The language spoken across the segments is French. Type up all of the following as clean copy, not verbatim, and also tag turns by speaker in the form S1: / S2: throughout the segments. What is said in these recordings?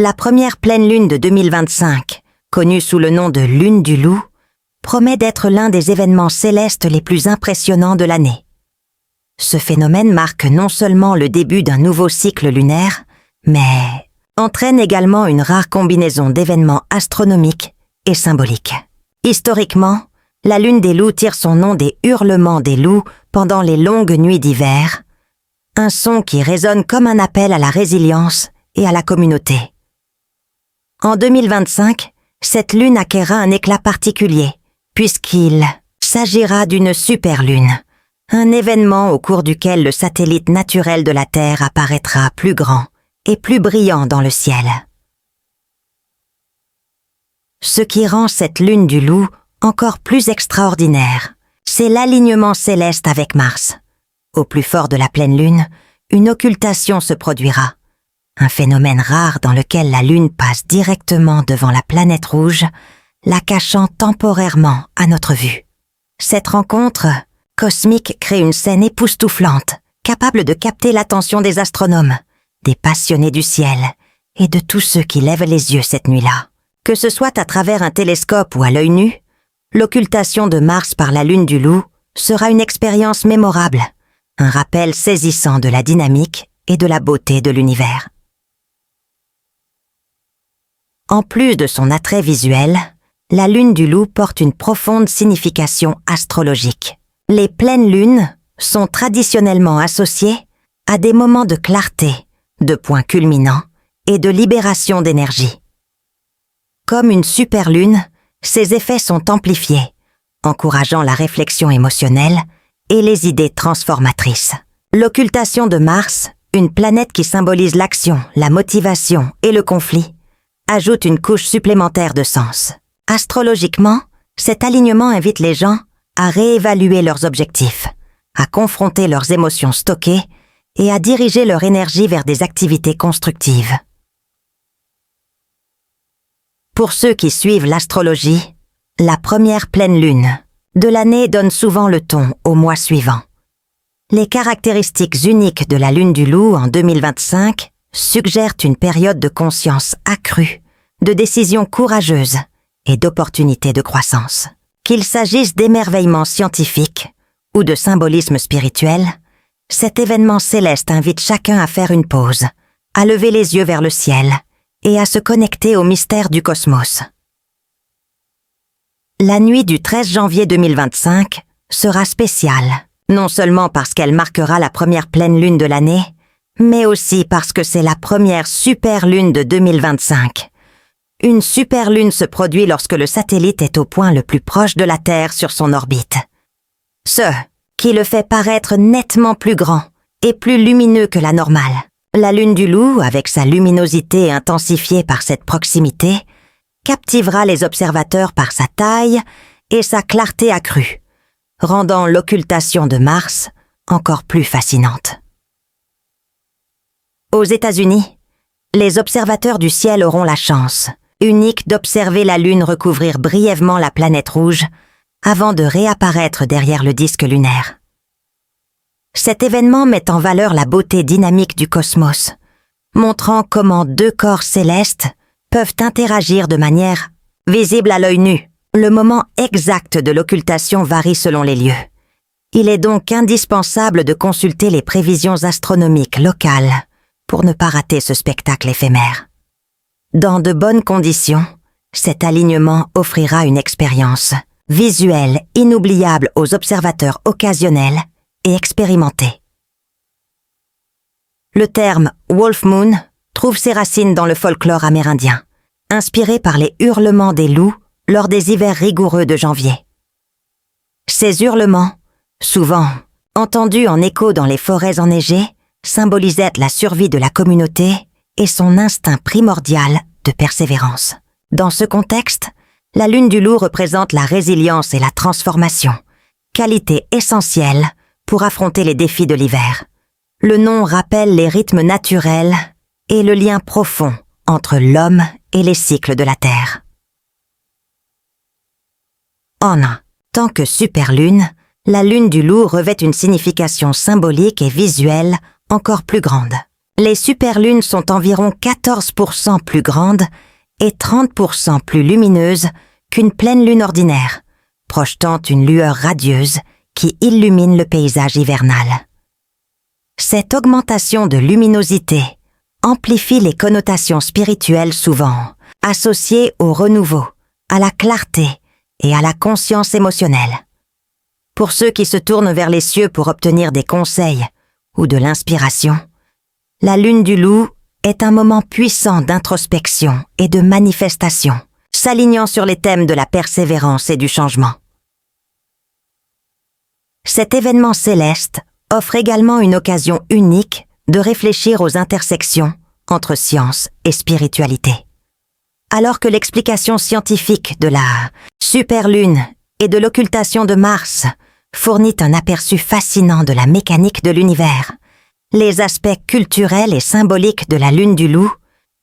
S1: La première pleine lune de 2025, connue sous le nom de lune du loup, promet d'être l'un des événements célestes les plus impressionnants de l'année. Ce phénomène marque non seulement le début d'un nouveau cycle lunaire, mais entraîne également une rare combinaison d'événements astronomiques et symboliques. Historiquement, la lune des loups tire son nom des hurlements des loups pendant les longues nuits d'hiver, un son qui résonne comme un appel à la résilience et à la communauté. En 2025, cette lune acquerra un éclat particulier, puisqu'il s'agira d'une superlune, un événement au cours duquel le satellite naturel de la Terre apparaîtra plus grand et plus brillant dans le ciel. Ce qui rend cette lune du loup encore plus extraordinaire, c'est l'alignement céleste avec Mars. Au plus fort de la pleine lune, une occultation se produira, un phénomène rare dans lequel la lune passe directement devant la planète rouge, la cachant temporairement à notre vue. Cette rencontre cosmique crée une scène époustouflante, capable de capter l'attention des astronomes, des passionnés du ciel et de tous ceux qui lèvent les yeux cette nuit-là. Que ce soit à travers un télescope ou à l'œil nu, l'occultation de Mars par la lune du loup sera une expérience mémorable, un rappel saisissant de la dynamique et de la beauté de l'univers. En plus de son attrait visuel, la lune du loup porte une profonde signification astrologique. Les pleines lunes sont traditionnellement associées à des moments de clarté, de points culminants et de libération d'énergie. Comme une superlune, ces effets sont amplifiés, encourageant la réflexion émotionnelle et les idées transformatrices. L'occultation de Mars, une planète qui symbolise l'action, la motivation et le conflit, ajoute une couche supplémentaire de sens. Astrologiquement, cet alignement invite les gens à réévaluer leurs objectifs, à confronter leurs émotions stockées et à diriger leur énergie vers des activités constructives. Pour ceux qui suivent l'astrologie, la première pleine lune de l'année donne souvent le ton au mois suivant. Les caractéristiques uniques de la lune du loup en 2025 suggèrent une période de conscience accrue, de décisions courageuses et d'opportunités de croissance. Qu'il s'agisse d'émerveillement scientifique ou de symbolisme spirituel, cet événement céleste invite chacun à faire une pause, à lever les yeux vers le ciel et à se connecter au mystère du cosmos. La nuit du 13 janvier 2025 sera spéciale, non seulement parce qu'elle marquera la première pleine lune de l'année, mais aussi parce que c'est la première superlune de 2025. Une superlune se produit lorsque le satellite est au point le plus proche de la Terre sur son orbite. Ce qui le fait paraître nettement plus grand et plus lumineux que la normale. La lune du loup, avec sa luminosité intensifiée par cette proximité, captivera les observateurs par sa taille et sa clarté accrue, rendant l'occultation de Mars encore plus fascinante. Aux États-Unis, les observateurs du ciel auront la chance unique d'observer la Lune recouvrir brièvement la planète rouge avant de réapparaître derrière le disque lunaire. Cet événement met en valeur la beauté dynamique du cosmos, montrant comment deux corps célestes peuvent interagir de manière visible à l'œil nu. Le moment exact de l'occultation varie selon les lieux. Il est donc indispensable de consulter les prévisions astronomiques locales pour ne pas rater ce spectacle éphémère. Dans de bonnes conditions, cet alignement offrira une expérience visuelle inoubliable aux observateurs occasionnels et expérimentés. Le terme « Wolf Moon » trouve ses racines dans le folklore amérindien, inspiré par les hurlements des loups lors des hivers rigoureux de janvier. Ces hurlements, souvent entendus en écho dans les forêts enneigées, symbolisaient la survie de la communauté et son instinct primordial de persévérance. Dans ce contexte, la lune du loup représente la résilience et la transformation, qualité essentielle pour affronter les défis de l'hiver. Le nom rappelle les rythmes naturels et le lien profond entre l'homme et les cycles de la Terre. En tant que superlune, la lune du loup revêt une signification symbolique et visuelle encore plus grande. Les superlunes sont environ 14% plus grandes et 30% plus lumineuses qu'une pleine lune ordinaire, projetant une lueur radieuse qui illumine le paysage hivernal. Cette augmentation de luminosité amplifie les connotations spirituelles souvent associées au renouveau, à la clarté et à la conscience émotionnelle. Pour ceux qui se tournent vers les cieux pour obtenir des conseils ou de l'inspiration, la lune du loup est un moment puissant d'introspection et de manifestation, s'alignant sur les thèmes de la persévérance et du changement. Cet événement céleste offre également une occasion unique de réfléchir aux intersections entre science et spiritualité. Alors que l'explication scientifique de la superlune et de l'occultation de Mars fournit un aperçu fascinant de la mécanique de l'univers, les aspects culturels et symboliques de la lune du loup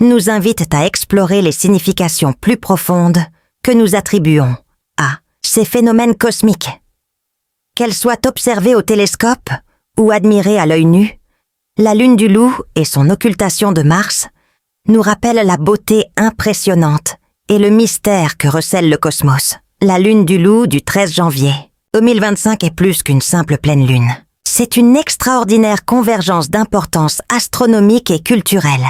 S1: nous invitent à explorer les significations plus profondes que nous attribuons à ces phénomènes cosmiques. Qu'elles soient observées au télescope ou admirées à l'œil nu, la lune du loup et son occultation de Mars nous rappellent la beauté impressionnante et le mystère que recèle le cosmos. La lune du loup du 13 janvier 2025 est plus qu'une simple pleine lune. C'est une extraordinaire convergence d'importance astronomique et culturelle.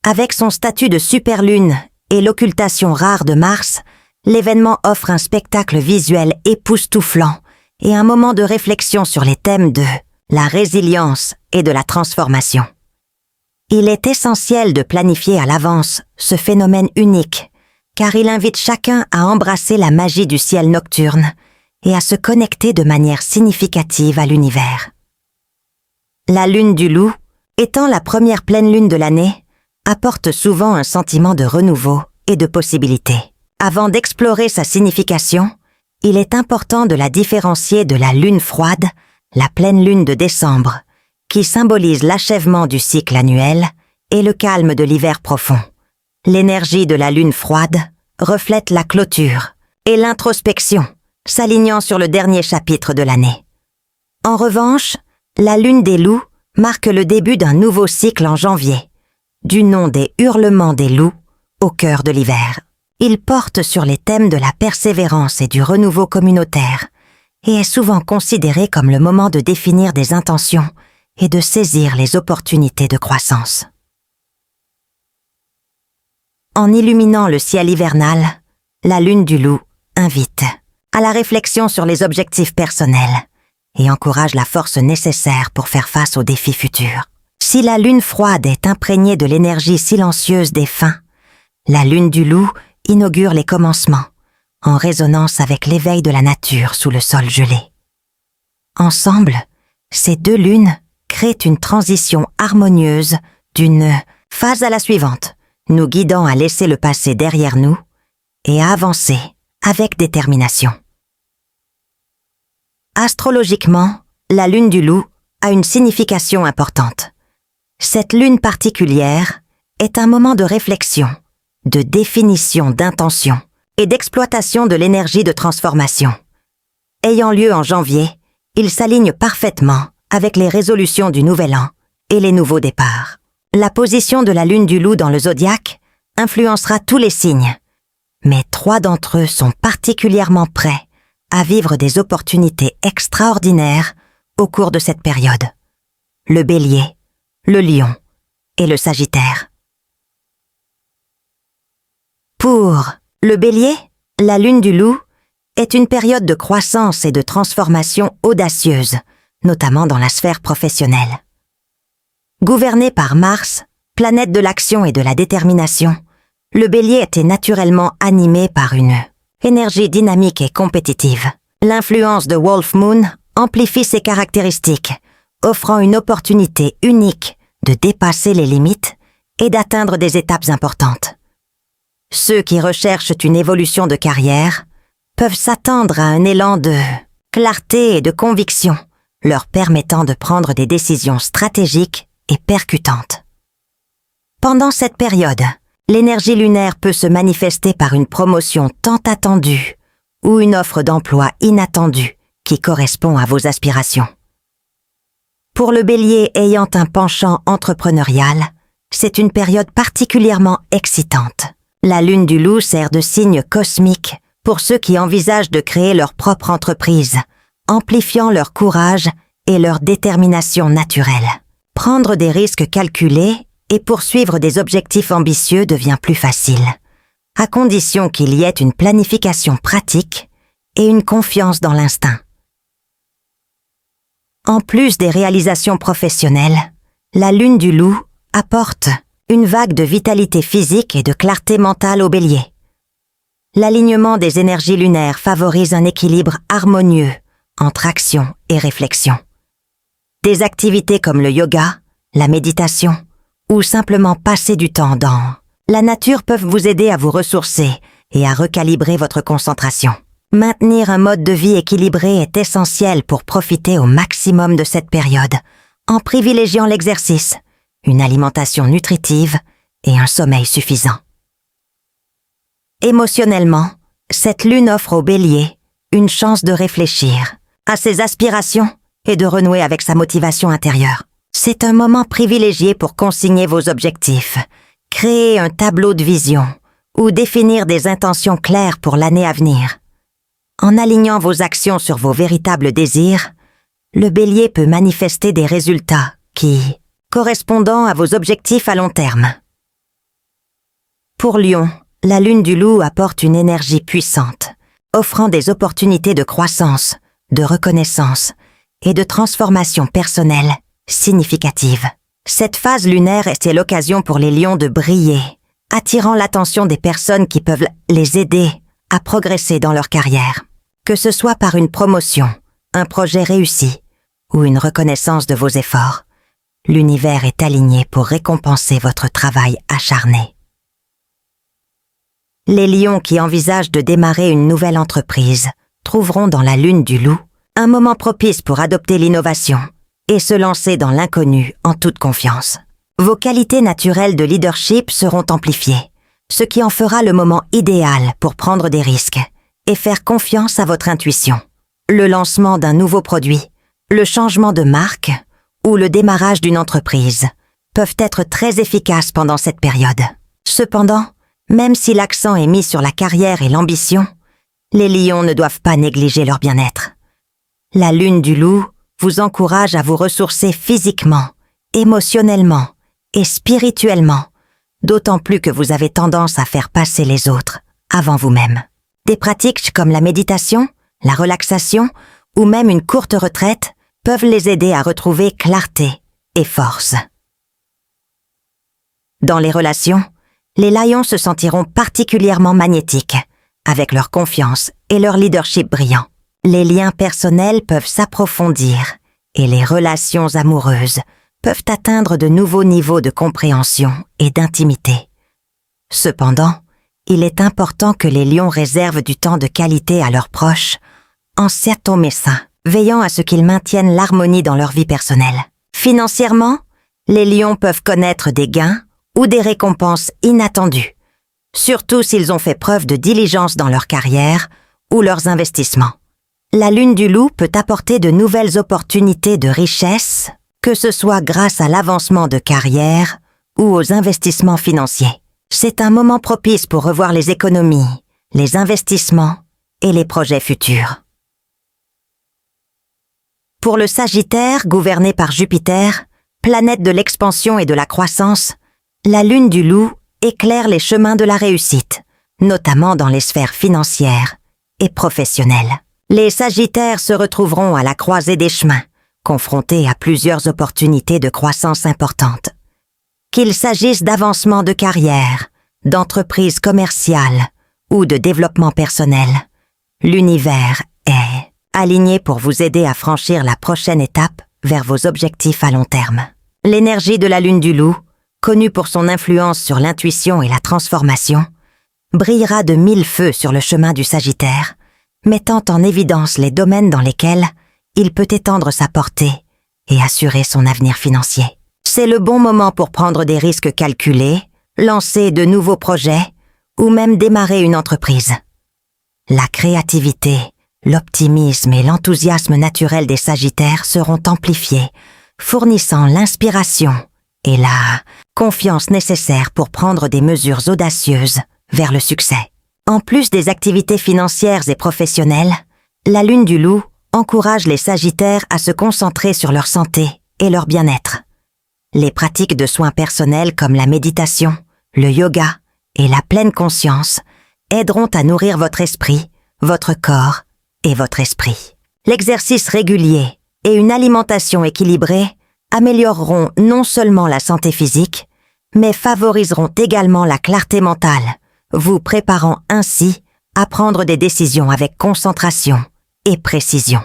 S1: Avec son statut de superlune et l'occultation rare de Mars, l'événement offre un spectacle visuel époustouflant et un moment de réflexion sur les thèmes de la résilience et de la transformation. Il est essentiel de planifier à l'avance ce phénomène unique, car il invite chacun à embrasser la magie du ciel nocturne et à se connecter de manière significative à l'univers. La lune du loup, étant la première pleine lune de l'année, apporte souvent un sentiment de renouveau et de possibilité. Avant d'explorer sa signification, il est important de la différencier de la lune froide, la pleine lune de décembre, qui symbolise l'achèvement du cycle annuel et le calme de l'hiver profond. L'énergie de la lune froide reflète la clôture et l'introspection, s'alignant sur le dernier chapitre de l'année. En revanche, la lune des loups marque le début d'un nouveau cycle en janvier, du nom des hurlements des loups au cœur de l'hiver. Il porte sur les thèmes de la persévérance et du renouveau communautaire et est souvent considéré comme le moment de définir des intentions et de saisir les opportunités de croissance. En illuminant le ciel hivernal, la lune du loup invite à la réflexion sur les objectifs personnels et encourage la force nécessaire pour faire face aux défis futurs. Si la lune froide est imprégnée de l'énergie silencieuse des fins, la lune du loup inaugure les commencements, en résonance avec l'éveil de la nature sous le sol gelé. Ensemble, ces deux lunes créent une transition harmonieuse d'une phase à la suivante, nous guidant à laisser le passé derrière nous et à avancer avec détermination. Astrologiquement, la lune du loup a une signification importante. Cette lune particulière est un moment de réflexion, de définition d'intention et d'exploitation de l'énergie de transformation. Ayant lieu en janvier, il s'aligne parfaitement avec les résolutions du Nouvel An et les nouveaux départs. La position de la lune du loup dans le zodiaque influencera tous les signes, mais 3 d'entre eux sont particulièrement prêts à vivre des opportunités extraordinaires au cours de cette période. Le Bélier, le Lion et le Sagittaire. Pour le Bélier, la lune du loup est une période de croissance et de transformation audacieuse, notamment dans la sphère professionnelle. Gouverné par Mars, planète de l'action et de la détermination, le Bélier était naturellement animé par une énergie dynamique et compétitive. L'influence de Wolf Moon amplifie ses caractéristiques, offrant une opportunité unique de dépasser les limites et d'atteindre des étapes importantes. Ceux qui recherchent une évolution de carrière peuvent s'attendre à un élan de clarté et de conviction, leur permettant de prendre des décisions stratégiques et percutantes. Pendant cette période, l'énergie lunaire peut se manifester par une promotion tant attendue ou une offre d'emploi inattendue qui correspond à vos aspirations. Pour le Bélier ayant un penchant entrepreneurial, c'est une période particulièrement excitante. La lune du Loup sert de signe cosmique pour ceux qui envisagent de créer leur propre entreprise, amplifiant leur courage et leur détermination naturelle. Prendre des risques calculés et poursuivre des objectifs ambitieux devient plus facile, à condition qu'il y ait une planification pratique et une confiance dans l'instinct. En plus des réalisations professionnelles, la lune du Loup apporte une vague de vitalité physique et de clarté mentale au Bélier. L'alignement des énergies lunaires favorise un équilibre harmonieux entre action et réflexion. Des activités comme le yoga, la méditation ou simplement passer du temps dans la nature peuvent vous aider à vous ressourcer et à recalibrer votre concentration. Maintenir un mode de vie équilibré est essentiel pour profiter au maximum de cette période, en privilégiant l'exercice, une alimentation nutritive et un sommeil suffisant. Émotionnellement, cette lune offre au Bélier une chance de réfléchir à ses aspirations et de renouer avec sa motivation intérieure. C'est un moment privilégié pour consigner vos objectifs, créer un tableau de vision ou définir des intentions claires pour l'année à venir. En alignant vos actions sur vos véritables désirs, le Bélier peut manifester des résultats correspondant à vos objectifs à long terme. Pour Lion, la lune du Loup apporte une énergie puissante, offrant des opportunités de croissance, de reconnaissance et de transformation personnelle significatives. Cette phase lunaire est l'occasion pour les lions de briller, attirant l'attention des personnes qui peuvent les aider à progresser dans leur carrière. Que ce soit par une promotion, un projet réussi ou une reconnaissance de vos efforts, l'univers est aligné pour récompenser votre travail acharné. Les lions qui envisagent de démarrer une nouvelle entreprise trouveront dans la lune du Loup un moment propice pour adopter l'innovation et se lancer dans l'inconnu en toute confiance. Vos qualités naturelles de leadership seront amplifiées, ce qui en fera le moment idéal pour prendre des risques et faire confiance à votre intuition. Le lancement d'un nouveau produit, le changement de marque ou le démarrage d'une entreprise peuvent être très efficaces pendant cette période. Cependant, même si l'accent est mis sur la carrière et l'ambition, les lions ne doivent pas négliger leur bien-être. La lune du Loup vous encourage à vous ressourcer physiquement, émotionnellement et spirituellement, d'autant plus que vous avez tendance à faire passer les autres avant vous-même. Des pratiques comme la méditation, la relaxation ou même une courte retraite peuvent les aider à retrouver clarté et force. Dans les relations, les lions se sentiront particulièrement magnétiques, avec leur confiance et leur leadership brillant. Les liens personnels peuvent s'approfondir et les relations amoureuses peuvent atteindre de nouveaux niveaux de compréhension et d'intimité. Cependant, il est important que les lions réservent du temps de qualité à leurs proches, en certain médecin, veillant à ce qu'ils maintiennent l'harmonie dans leur vie personnelle. Financièrement, les lions peuvent connaître des gains ou des récompenses inattendues, surtout s'ils ont fait preuve de diligence dans leur carrière ou leurs investissements. La lune du Loup peut apporter de nouvelles opportunités de richesse, que ce soit grâce à l'avancement de carrière ou aux investissements financiers. C'est un moment propice pour revoir les économies, les investissements et les projets futurs. Pour le Sagittaire, gouverné par Jupiter, planète de l'expansion et de la croissance, la lune du Loup éclaire les chemins de la réussite, notamment dans les sphères financières et professionnelles. Les Sagittaires se retrouveront à la croisée des chemins, confrontés à plusieurs opportunités de croissance importantes. Qu'il s'agisse d'avancement de carrière, d'entreprise commerciale ou de développement personnel, l'univers est aligné pour vous aider à franchir la prochaine étape vers vos objectifs à long terme. L'énergie de la lune du Loup, connue pour son influence sur l'intuition et la transformation, brillera de mille feux sur le chemin du Sagittaire, mettant en évidence les domaines dans lesquels il peut étendre sa portée et assurer son avenir financier. C'est le bon moment pour prendre des risques calculés, lancer de nouveaux projets ou même démarrer une entreprise. La créativité, l'optimisme et l'enthousiasme naturel des Sagittaires seront amplifiés, fournissant l'inspiration et la confiance nécessaire pour prendre des mesures audacieuses vers le succès. En plus des activités financières et professionnelles, la lune du loup encourage les Sagittaires à se concentrer sur leur santé et leur bien-être. Les pratiques de soins personnels comme la méditation, le yoga et la pleine conscience aideront à nourrir votre esprit, votre corps et votre esprit. L'exercice régulier et une alimentation équilibrée amélioreront non seulement la santé physique, mais favoriseront également la clarté mentale, vous préparant ainsi à prendre des décisions avec concentration et précision.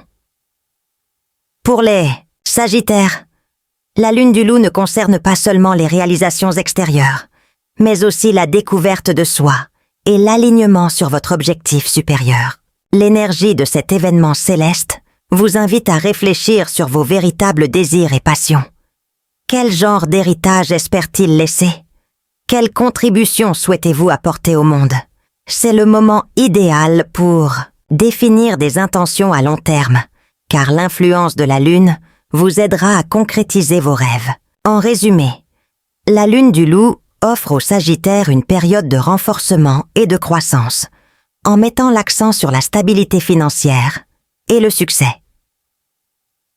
S1: Pour les Sagittaires, la lune du loup ne concerne pas seulement les réalisations extérieures, mais aussi la découverte de soi et l'alignement sur votre objectif supérieur. L'énergie de cet événement céleste vous invite à réfléchir sur vos véritables désirs et passions. Quel genre d'héritage espère-t-il laisser? Quelle contribution souhaitez-vous apporter au monde? C'est le moment idéal pour définir des intentions à long terme, car l'influence de la lune vous aidera à concrétiser vos rêves. En résumé, la lune du loup offre aux Sagittaires une période de renforcement et de croissance, en mettant l'accent sur la stabilité financière et le succès.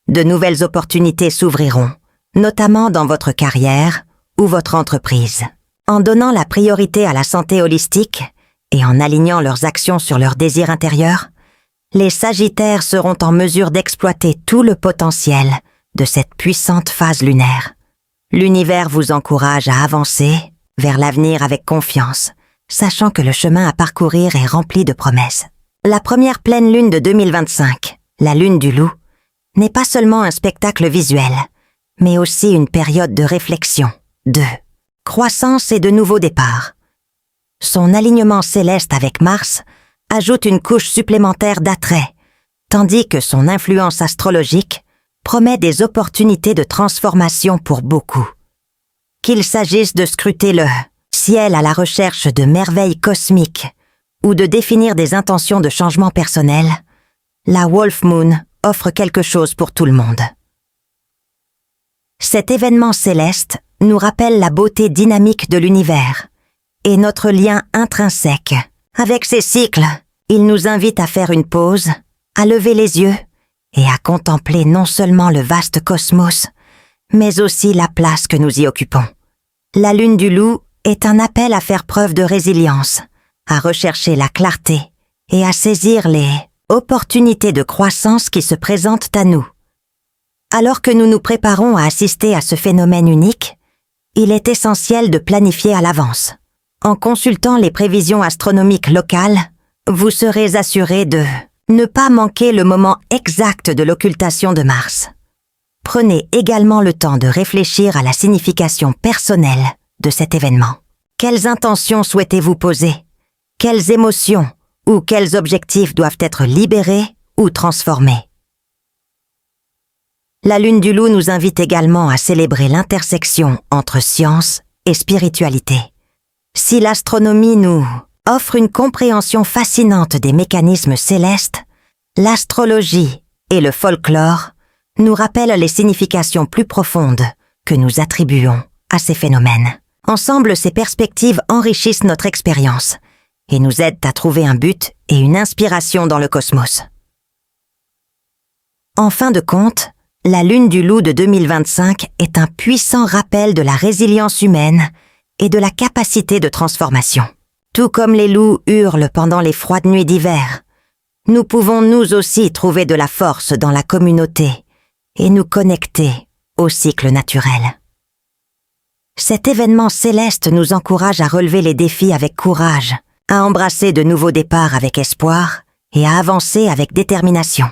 S1: De nouvelles opportunités s'ouvriront, notamment dans votre carrière ou votre entreprise. En donnant la priorité à la santé holistique et en alignant leurs actions sur leurs désirs intérieurs, les Sagittaires seront en mesure d'exploiter tout le potentiel de cette puissante phase lunaire. L'univers vous encourage à avancer vers l'avenir avec confiance, sachant que le chemin à parcourir est rempli de promesses. La première pleine lune de 2025, la lune du loup, n'est pas seulement un spectacle visuel, mais aussi une période de réflexion, de croissance et de nouveaux départs. Son alignement céleste avec Mars ajoute une couche supplémentaire d'attrait, tandis que son influence astrologique promet des opportunités de transformation pour beaucoup. Qu'il s'agisse de scruter le ciel à la recherche de merveilles cosmiques ou de définir des intentions de changement personnel, la Wolf Moon offre quelque chose pour tout le monde. Cet événement céleste nous rappelle la beauté dynamique de l'univers et notre lien intrinsèque. Avec ces cycles, il nous invite à faire une pause, à lever les yeux et à contempler non seulement le vaste cosmos, mais aussi la place que nous y occupons. La lune du loup est un appel à faire preuve de résilience, à rechercher la clarté et à saisir les opportunités de croissance qui se présentent à nous. Alors que nous nous préparons à assister à ce phénomène unique, il est essentiel de planifier à l'avance. En consultant les prévisions astronomiques locales, vous serez assuré de ne pas manquer le moment exact de l'occultation de Mars. Prenez également le temps de réfléchir à la signification personnelle de cet événement. Quelles intentions souhaitez-vous poser? Quelles émotions ou quels objectifs doivent être libérés ou transformés? La lune du loup nous invite également à célébrer l'intersection entre science et spiritualité. Si l'astronomie nous offre une compréhension fascinante des mécanismes célestes, l'astrologie et le folklore nous rappellent les significations plus profondes que nous attribuons à ces phénomènes. Ensemble, ces perspectives enrichissent notre expérience et nous aident à trouver un but et une inspiration dans le cosmos. En fin de compte, la lune du loup de 2025 est un puissant rappel de la résilience humaine et de la capacité de transformation. Tout comme les loups hurlent pendant les froides nuits d'hiver, nous pouvons nous aussi trouver de la force dans la communauté et nous connecter au cycle naturel. Cet événement céleste nous encourage à relever les défis avec courage, à embrasser de nouveaux départs avec espoir et à avancer avec détermination.